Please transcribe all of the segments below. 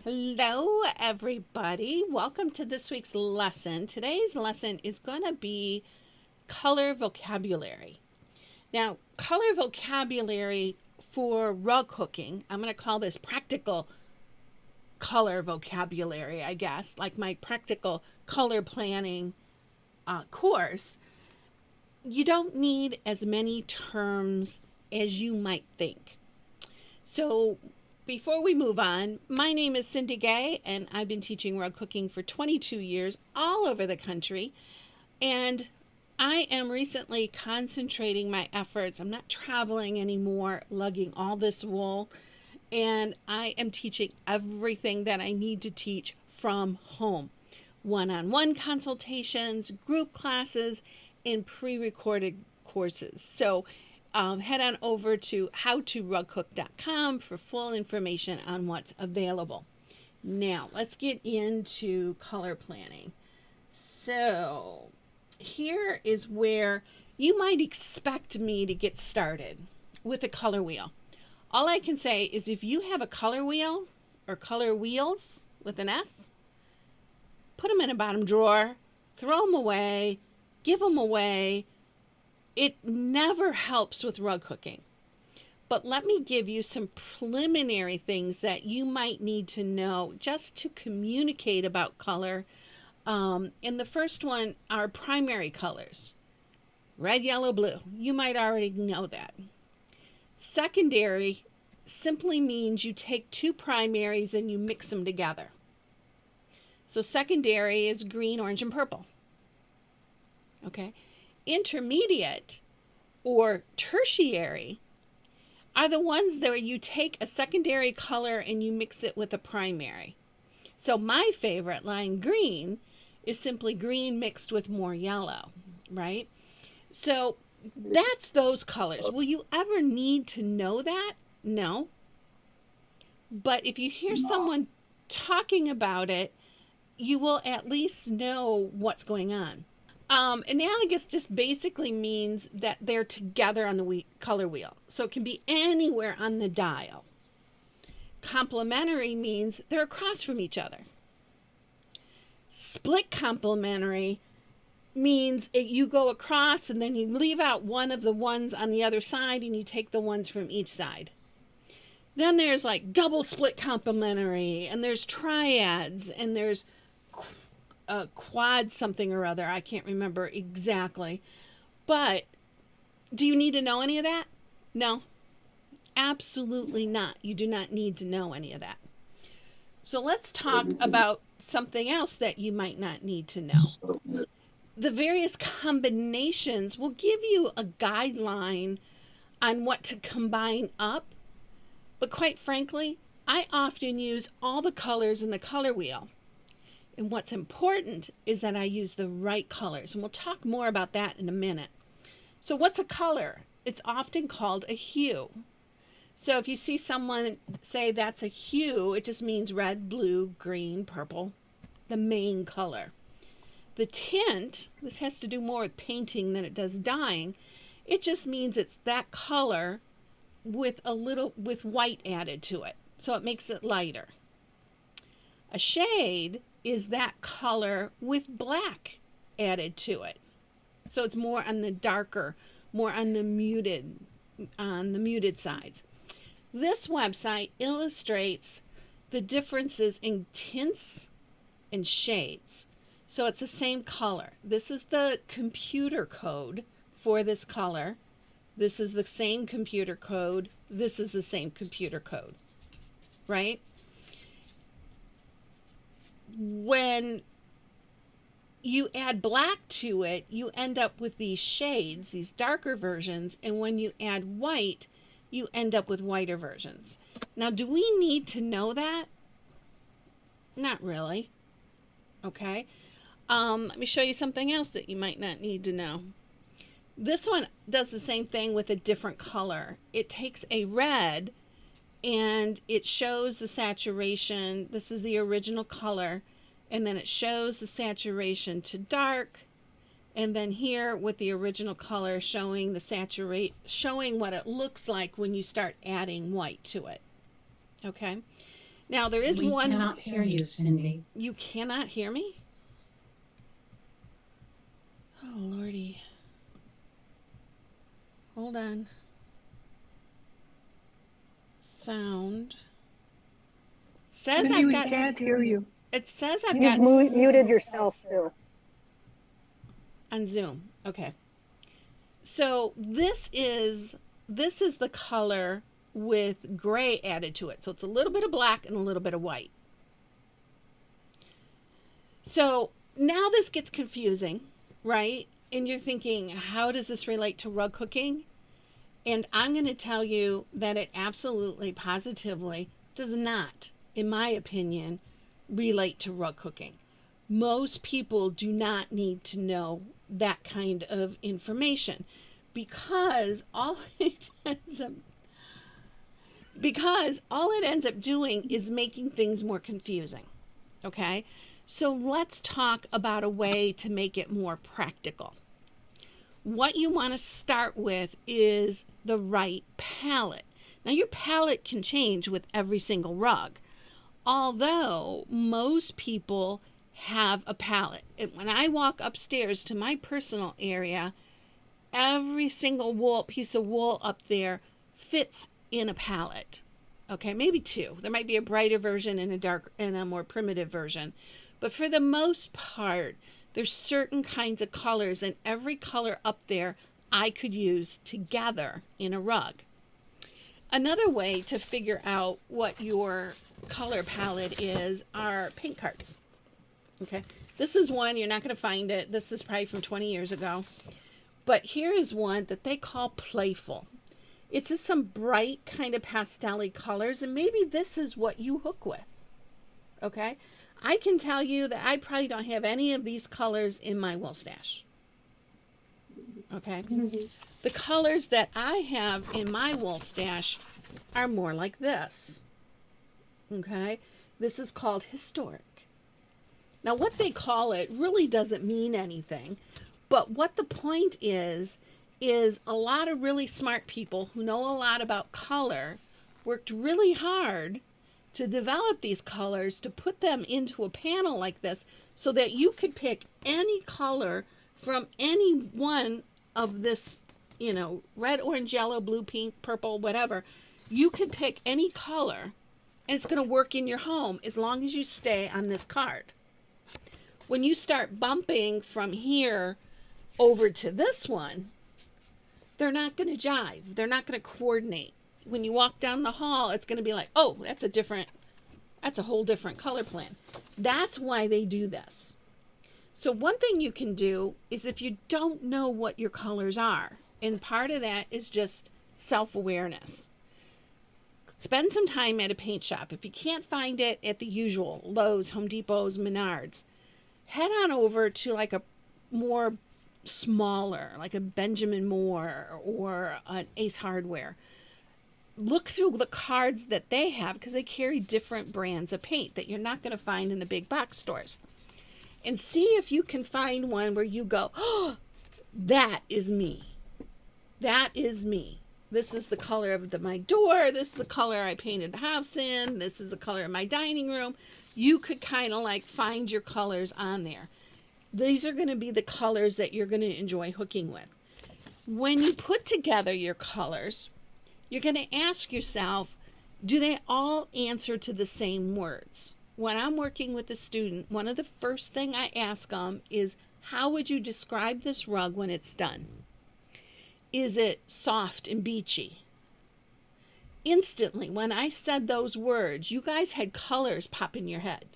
Hello, everybody. Welcome to this week's lesson. Today's lesson is going to be color vocabulary. Now, color vocabulary for rug hooking, I'm going to call this practical color vocabulary, I guess, like my practical color planning course. You don't need as many terms as you might think. So, before we move on, my name is Cindy Gay, and I've been teaching rug cooking for 22 years all over the country. And I am recently concentrating my efforts. I'm not traveling anymore, lugging all this wool, and I am teaching everything that I need to teach from home. One-on-one consultations, group classes, and pre-recorded courses. So head on over to howtorughook.com for full information on what's available. Now, let's get into color planning. So, here is where you might expect me to get started with a color wheel. All I can say is if you have a color wheel or color wheels with an S, put them in a bottom drawer, throw them away, give them away. It never helps with rug hooking. But let me give you some preliminary things that you might need to know just to communicate about color. And the first one are primary colors. Red, yellow, blue. You might already know that. Secondary simply means you take two primaries and you mix them together. So secondary is green, orange, and purple. Okay. Intermediate or tertiary are the ones where you take a secondary color and you mix it with a primary. So my favorite, lime green, is simply green mixed with more yellow, right? So that's those colors. Will you ever need to know that? No. But if you hear someone talking about it, you will at least know what's going on. Analogous just basically means that they're together on the color wheel. So it can be anywhere on the dial. Complementary means they're across from each other. Split complementary means you go across and then you leave out one of the ones on the other side and you take the ones from each side. Then there's like double split complementary, and there's triads, and there's quad something or other. I can't remember exactly. But do you need to know any of that? No, absolutely not. You do not need to know any of that. So let's talk about something else that you might not need to know. The various combinations will give you a guideline on what to combine up. But quite frankly, I often use all the colors in the color wheel. And what's important is that I use the right colors. And we'll talk more about that in a minute. So what's a color? It's often called a hue. So if you see someone say that's a hue, it just means red, blue, green, purple, the main color. The tint, this has to do more with painting than it does dyeing. It just means it's that color with white added to it. So it makes it lighter. A shade is that color with black added to it. So it's more on the darker, more on the muted sides. This website illustrates the differences in tints and shades. So it's the same color. This is the computer code for this color. This is the same computer code. This is the same computer code, right? When you add black to it, you end up with these shades, these darker versions, and when you add white, you end up with whiter versions. Now, do we need to know that? Not really. Okay. Let me show you something else that you might not need to know. This one does the same thing with a different color. It takes a red and it shows the saturation. This is the original color, and then it shows the saturation to dark, and then here with the original color showing what it looks like when you start adding white to it. Okay, Now, there is We one. cannot hear you, Cindy. You cannot hear me? Oh, Lordy. Hold on. Sound. Says Cindy, I've we got. can't hear you. It says I've You've got muted yourself too. on Zoom. Okay. So this is the color with gray added to it. So it's a little bit of black and a little bit of white. So now this gets confusing, right? And you're thinking, how does this relate to rug cooking? And I'm going to tell you that it absolutely, positively does not, in my opinion, relate to rug cooking. Most people do not need to know that kind of information because all it ends up doing is making things more confusing. Okay? So let's talk about a way to make it more practical. What you want to start with is the right palette. Now, your palette can change with every single rug, although most people have a palette. And when I walk upstairs to my personal area, every single piece of wool up there fits in a palette. Okay, maybe two. There might be a brighter version and a more primitive version. But for the most part, there's certain kinds of colors, and every color up there I could use together in a rug. Another way to figure out what your color palette is are paint cards. Okay, this is one, you're not going to find it. This is probably from 20 years ago. But here is one that they call Playful. It's just some bright kind of pastel-y colors, and maybe this is what you hook with. Okay, I can tell you that I probably don't have any of these colors in my wool stash. Okay, the colors that I have in my wool stash are more like this. Okay, this is called Historic. Now, what they call it really doesn't mean anything, but what the point is a lot of really smart people who know a lot about color worked really hard to develop these colors, to put them into a panel like this so that you could pick any color from any one of this, red, orange, yellow, blue, pink, purple, whatever. You could pick any color and it's going to work in your home as long as you stay on this card. When you start bumping from here over to this one, they're not going to jive. They're not going to coordinate. When you walk down the hall, it's going to be like, oh, that's a whole different color plan. That's why they do this. So one thing you can do is if you don't know what your colors are, and part of that is just self-awareness. Spend some time at a paint shop. If you can't find it at the usual Lowe's, Home Depot's, Menards, head on over to like a more smaller, like a Benjamin Moore or an Ace Hardware. Look through the cards that they have because they carry different brands of paint that you're not going to find in the big box stores. And see if you can find one where you go, oh, that is me. That is me. This is the color of my door. This is the color I painted the house in. This is the color of my dining room. You could kind of like find your colors on there. These are going to be the colors that you're going to enjoy hooking with. When you put together your colors, you're going to ask yourself, do they all answer to the same words? When I'm working with a student, one of the first thing I ask them is, how would you describe this rug when it's done? Is it soft and beachy? Instantly, when I said those words, you guys had colors pop in your head.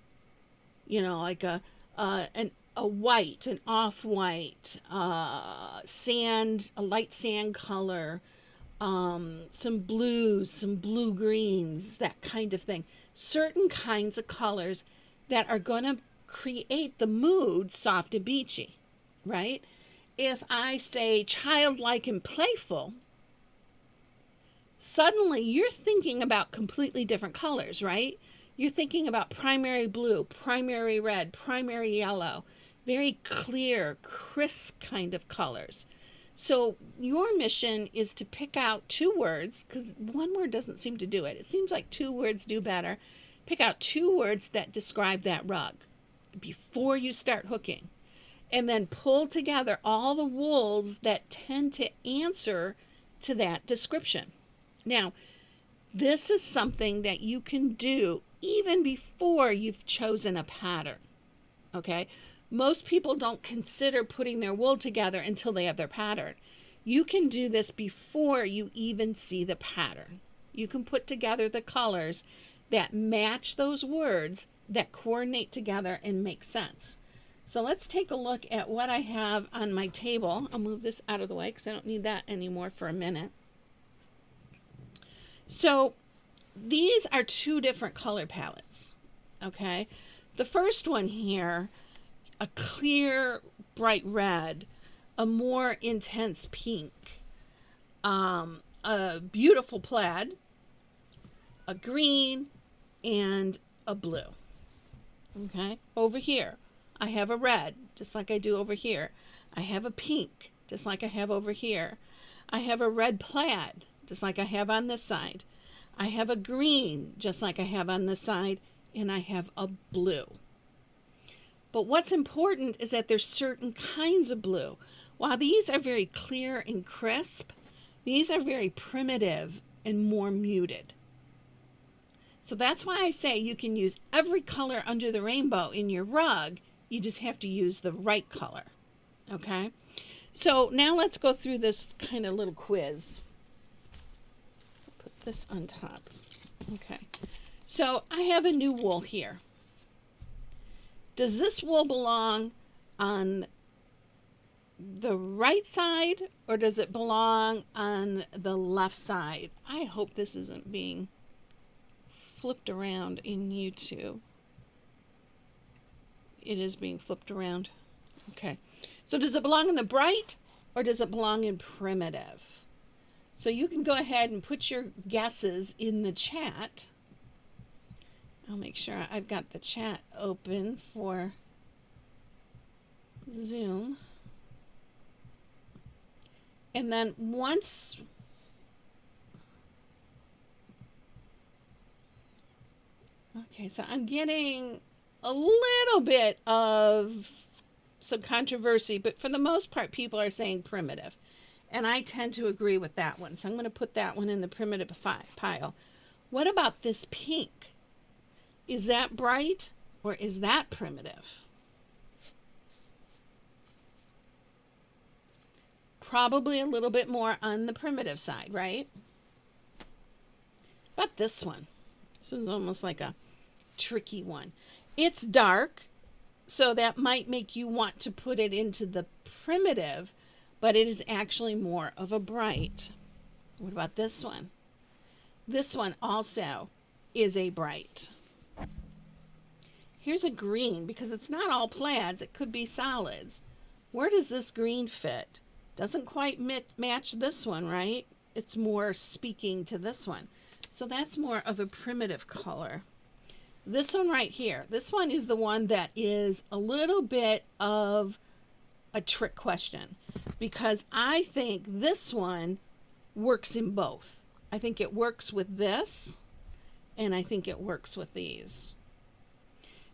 Like a white, an off-white, sand, a light sand color, some blues, some blue greens, that kind of thing. Certain kinds of colors that are going to create the mood soft and beachy, right? If I say childlike and playful, suddenly you're thinking about completely different colors, right? You're thinking about primary blue, primary red, primary yellow, very clear, crisp kind of colors. So your mission is to pick out two words, because one word doesn't seem to do it. It seems like two words do better. Pick out 2 words that describe that rug before you start hooking. And then pull together all the wools that tend to answer to that description. Now, this is something that you can do even before you've chosen a pattern. Okay? Most people don't consider putting their wool together until they have their pattern. You can do this before you even see the pattern. You can put together the colors that match those words that coordinate together and make sense. So let's take a look at what I have on my table. I'll move this out of the way because I don't need that anymore for a minute. So these are 2 different color palettes. Okay? The first one here, a clear, bright red, a more intense pink, a beautiful plaid, a green, and a blue. Okay? Over here, I have a red, just like I do over here. I have a pink, just like I have over here. I have a red plaid, just like I have on this side. I have a green, just like I have on this side. And I have a blue. But what's important is that there's certain kinds of blue. While these are very clear and crisp, these are very primitive and more muted. So that's why I say you can use every color under the rainbow in your rug. You just have to use the right color. Okay? So now let's go through this kind of little quiz. Put this on top. Okay. So I have a new wool here. Does this wool belong on the right side or does it belong on the left side? I hope this isn't being flipped around in YouTube. It is being flipped around. Okay. So does it belong in the bright or does it belong in primitive? So you can go ahead and put your guesses in the chat. I'll make sure I've got the chat open for Zoom. And then once okay, so I'm getting a little bit of some controversy, but for the most part, people are saying primitive. And I tend to agree with that one. So I'm going to put that one in the primitive pile. What about this pink? Is that bright or is that primitive? Probably a little bit more on the primitive side, right? But this one. This one's almost like a tricky one. It's dark, so that might make you want to put it into the primitive, but it is actually more of a bright. What about this one? This one also is a bright. Here's a green, because it's not all plaids, it could be solids. Where does this green fit? Doesn't quite match this one, right? It's more speaking to this one. So that's more of a primitive color. This one right here, this one is the one that is a little bit of a trick question, because I think this one works in both. I think it works with this, and I think it works with these.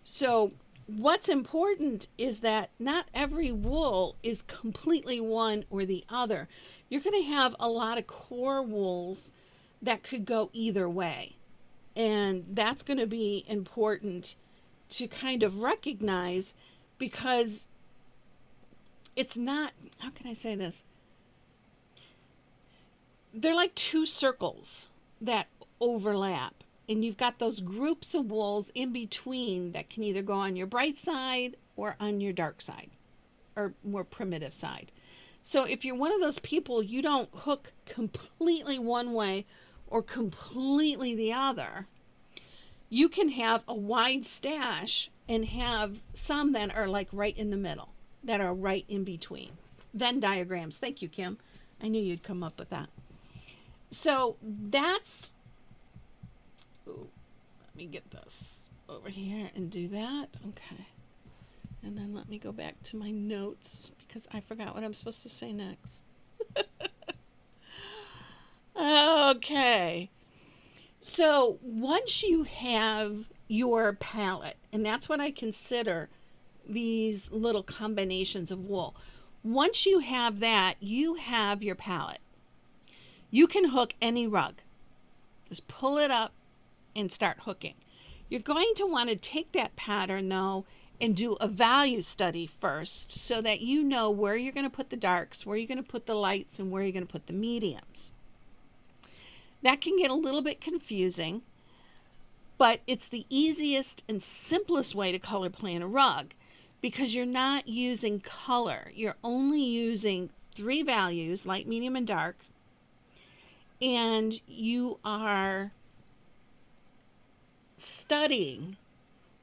So what's important is that not every wool is completely one or the other. You're going to have a lot of core wools that could go either way. And that's going to be important to kind of recognize, because it's not, how can I say this? They're like 2 circles that overlap. And you've got those groups of wools in between that can either go on your bright side or on your dark side, or more primitive side. So if you're one of those people, you don't hook completely one way or completely the other. You can have a wide stash and have some that are like right in the middle, that are right in between. Venn diagrams. Thank you, Kim. I knew you'd come up with that. So that's, ooh, let me get this over here and do that. Okay. And then let me go back to my notes because I forgot what I'm supposed to say next. Okay. So once you have your palette. And that's what I consider these little combinations of wool. Once you have that, you have your palette. You can hook any rug. Just pull it up and start hooking. You're going to want to take that pattern though and do a value study first so that you know where you're going to put the darks, where you're going to put the lights, and where you're going to put the mediums. That can get a little bit confusing, but it's the easiest and simplest way to color plan a rug because you're not using color. You're only using 3 values, light, medium, and dark, and you are studying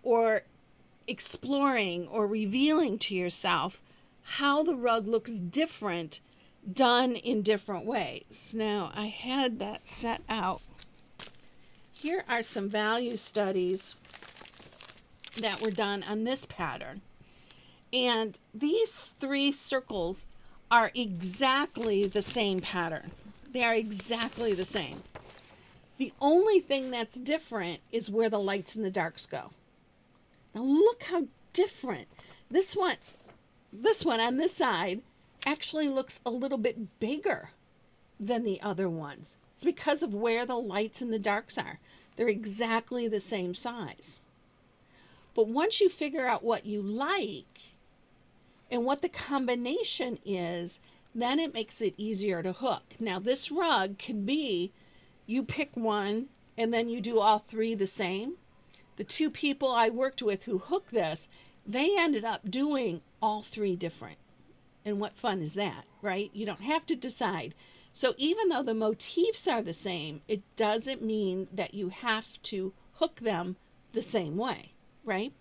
or exploring or revealing to yourself how the rug looks different done in different ways. Now, I had that set out. Here are some value studies that were done on this pattern. And these 3 circles are exactly the same pattern. They are exactly the same. The only thing that's different is where the lights and the darks go. Now look how different. This one on this side actually looks a little bit bigger than the other ones. It's because of where the lights and the darks are. They're exactly the same size. But once you figure out what you like and what the combination is, then it makes it easier to hook. Now this rug can be, you pick one and then you do all 3 the same. The 2 people I worked with who hooked this, they ended up doing all 3 different. And what fun is that, right? You don't have to decide. So even though the motifs are the same, it doesn't mean that you have to hook them the same way, right?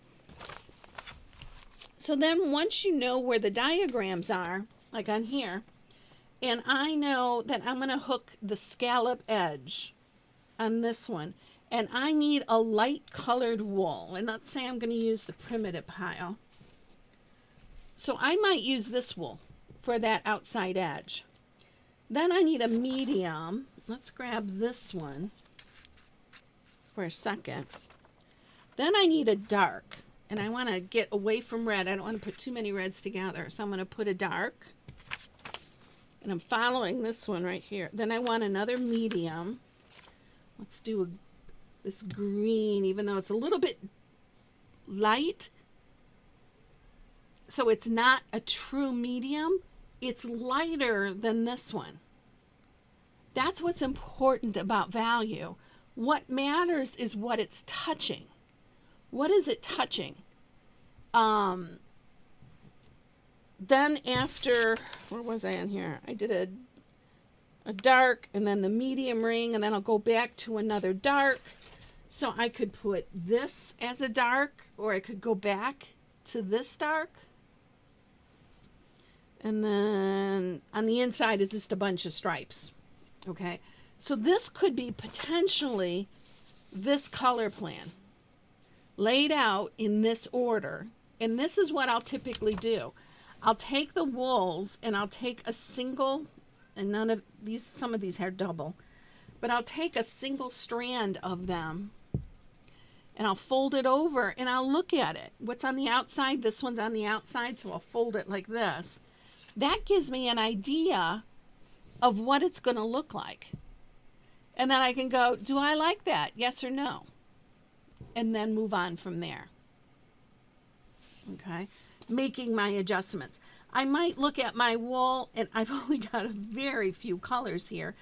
So then once you know where the diagrams are, like on here, and I know that I'm going to hook the scallop edge on this one, and I need a light colored wool, and let's say I'm going to use the primitive pile. So I might use this wool for that outside edge. Then I need a medium. Let's grab this one for a second. Then I need a dark, and I want to get away from red. I don't want to put too many reds together, so I'm going to put a dark, and I'm following this one right here. Then I want another medium. Let's do this green, even though it's a little bit light. So it's not a true medium. It's lighter than this one. That's what's important about value. What matters is what it's touching. What is it touching? Then after, where was I on here? I did a dark and then the medium ring, and then I'll go back to another dark. So I could put this as a dark, or I could go back to this dark. And then on the inside is just a bunch of stripes. Okay, so this could be potentially this color plan laid out in this order. And this is what I'll typically do. I'll take the wools and I'll take a single, and none of these, some of these are double, but I'll take a single strand of them and I'll fold it over and I'll look at it. What's on the outside? This one's on the outside, so I'll fold it like this. That gives me an idea of what it's going to look like. And then I can go, do I like that? Yes or no? And then move on from there. Okay, making my adjustments. I might look at my wool, and I've only got a very few colors here.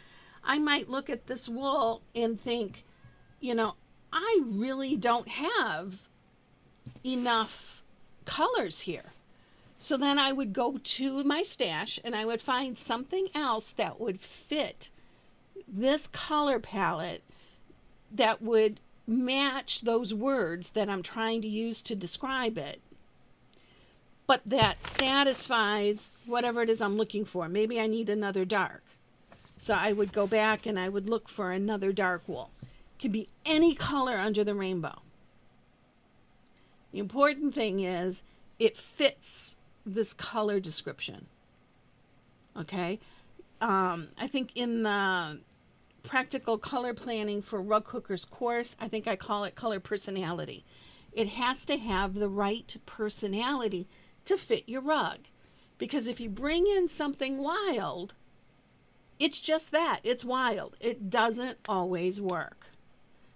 I might look at this wool and think, you know, I really don't have enough colors here. So then I would go to my stash and I would find something else that would fit this color palette that would match those words that I'm trying to use to describe it, but that satisfies whatever it is I'm looking for. Maybe I need another dark. So I would go back and I would look for another dark wool. It can be any color under the rainbow. The important thing is it fits this color description. Okay. I think in the practical color planning for rug hookers course, I think I call it color personality. It has to have the right personality to fit your rug. Because if you bring in something wild, it's just that, it's wild. It doesn't always work.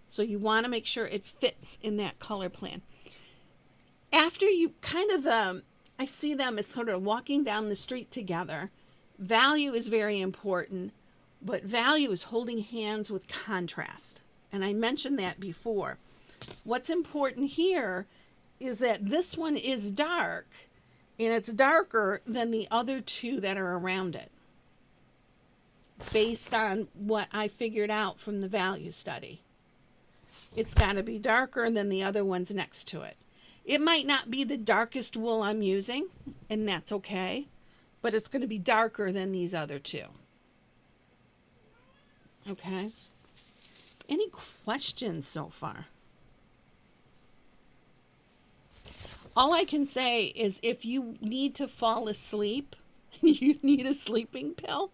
So you want to make sure it fits in that color plan. After you kind of, I see them as sort of walking down the street together. Value is very important, but value is holding hands with contrast. And I mentioned that before. What's important here is that this one is dark, and it's darker than the other two that are around it, based on what I figured out from the value study. It's got to be darker than the other ones next to it. It might not be the darkest wool I'm using, and that's okay, but it's going to be darker than these other two. Okay? Any questions so far? All I can say is if you need to fall asleep, you need a sleeping pill,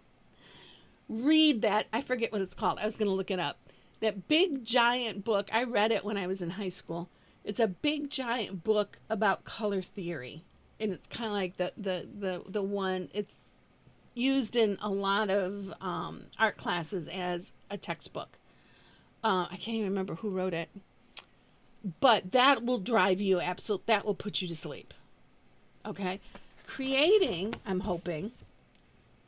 read that. I forget what it's called. I was going to look it up. That big giant book. I read it when I was in high school. It's a big giant book about color theory. And it's kind of like the one, it's used in a lot of art classes as a textbook. I can't even remember who wrote it. But that will drive you that will put you to sleep. Okay? I'm hoping,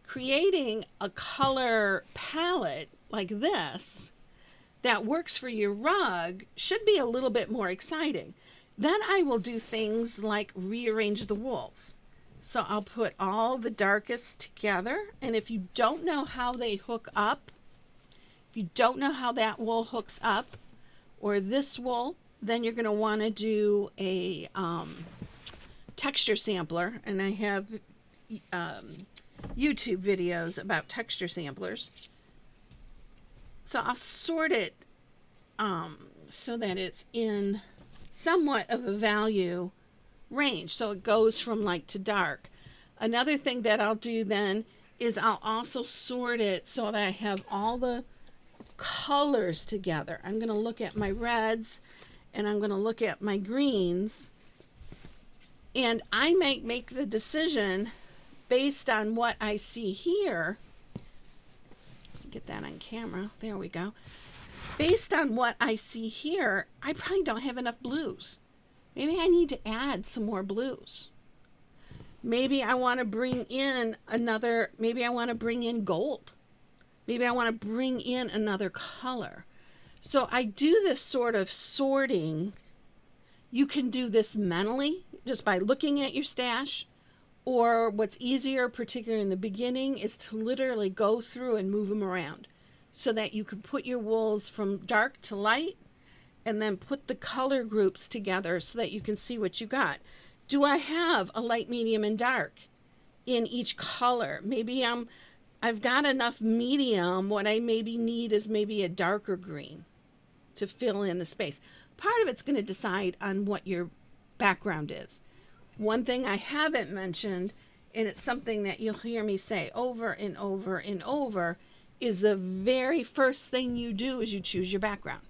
creating a color palette like this that works for your rug should be a little bit more exciting. Then I will do things like rearrange the wools. So I'll put all the darkest together, and if you don't know how they hook up, if you don't know how that wool hooks up, or this wool, then you're going to want to do a texture sampler, and I have YouTube videos about texture samplers. So I'll sort it so that it's in somewhat of a value range. So it goes from light to dark. Another thing that I'll do then is I'll also sort it so that I have all the colors together. I'm going to look at my reds and I'm going to look at my greens, and I might make the decision based on what I see here. Get that on camera. There we go. Based on what I see here, I probably don't have enough blues. Maybe I need to add some more blues. Maybe I want to bring in maybe I want to bring in gold. Maybe I want to bring in another color. So I do this sort of sorting. You can do this mentally just by looking at your stash, or what's easier, particularly in the beginning, is to literally go through and move them around so that you can put your wools from dark to light and then put the color groups together so that you can see what you got. Do I have a light, medium, and dark in each color? Maybe I've got enough medium. What I maybe need is maybe a darker green to fill in the space. Part of it's going to decide on what your background is. One thing I haven't mentioned, and it's something that you'll hear me say over and over and over, is the very first thing you do is you choose your background.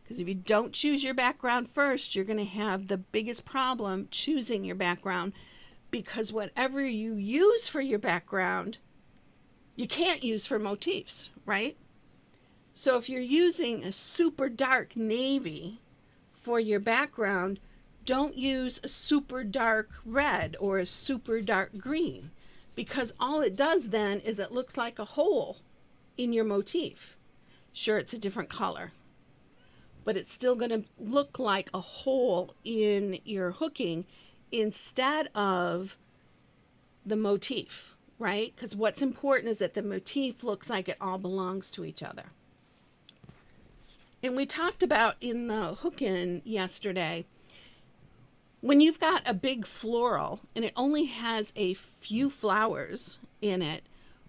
Because if you don't choose your background first, you're going to have the biggest problem choosing your background, because whatever you use for your background, you can't use for motifs, right? So if you're using a super dark navy for your background, don't use a super dark red or a super dark green, because all it does then is it looks like a hole in your motif. Sure, it's a different color, but it's still going to look like a hole in your hooking instead of the motif, right? Because what's important is that the motif looks like it all belongs to each other. And we talked about in the hook-in yesterday, when you've got a big floral and it only has a few flowers in it,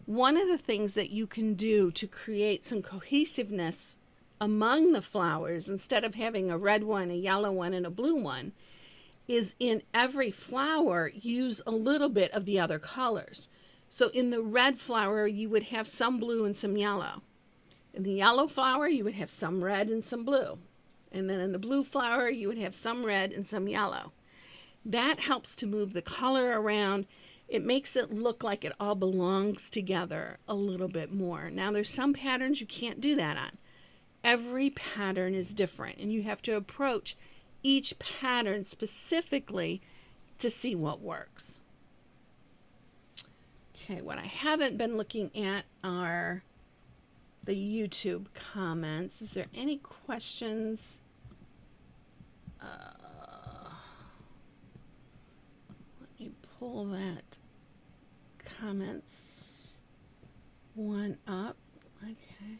one of the things that you can do to create some cohesiveness among the flowers, instead of having a red one, a yellow one, and a blue one, is in every flower use a little bit of the other colors. So in the red flower, you would have some blue and some yellow. In the yellow flower, you would have some red and some blue. And then in the blue flower, you would have some red and some yellow. That helps to move the color around. It makes it look like it all belongs together a little bit more. Now, there's some patterns you can't do that on. Every pattern is different, and you have to approach each pattern specifically to see what works. Okay, what I haven't been looking at are the YouTube comments. Is there any questions? Let me pull that comments one up. Okay.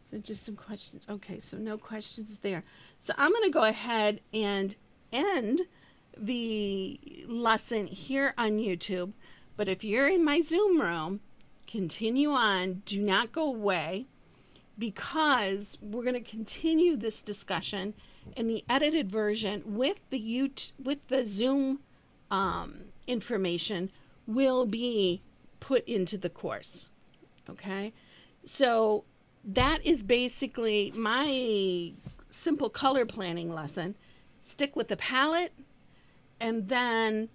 So just some questions. Okay, so no questions there. So I'm going to go ahead and end the lesson here on YouTube. But if you're in my Zoom room, continue on. Do not go away, because we're going to continue this discussion in the edited version with the Zoom information will be put into the course. Okay, so that is basically my simple color planning lesson. Stick with the palette, and then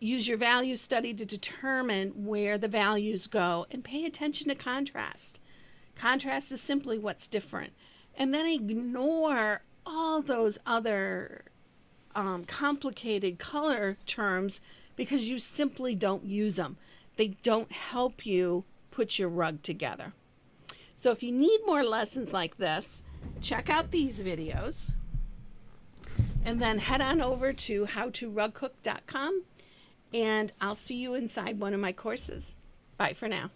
use your value study to determine where the values go, and pay attention to contrast. Contrast is simply what's different. And then ignore all those other complicated color terms, because you simply don't use them. They don't help you put your rug together. So if you need more lessons like this, check out these videos, and then head on over to howtorugcook.com, and I'll see you inside one of my courses. Bye for now.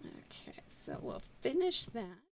Okay, so we'll finish that.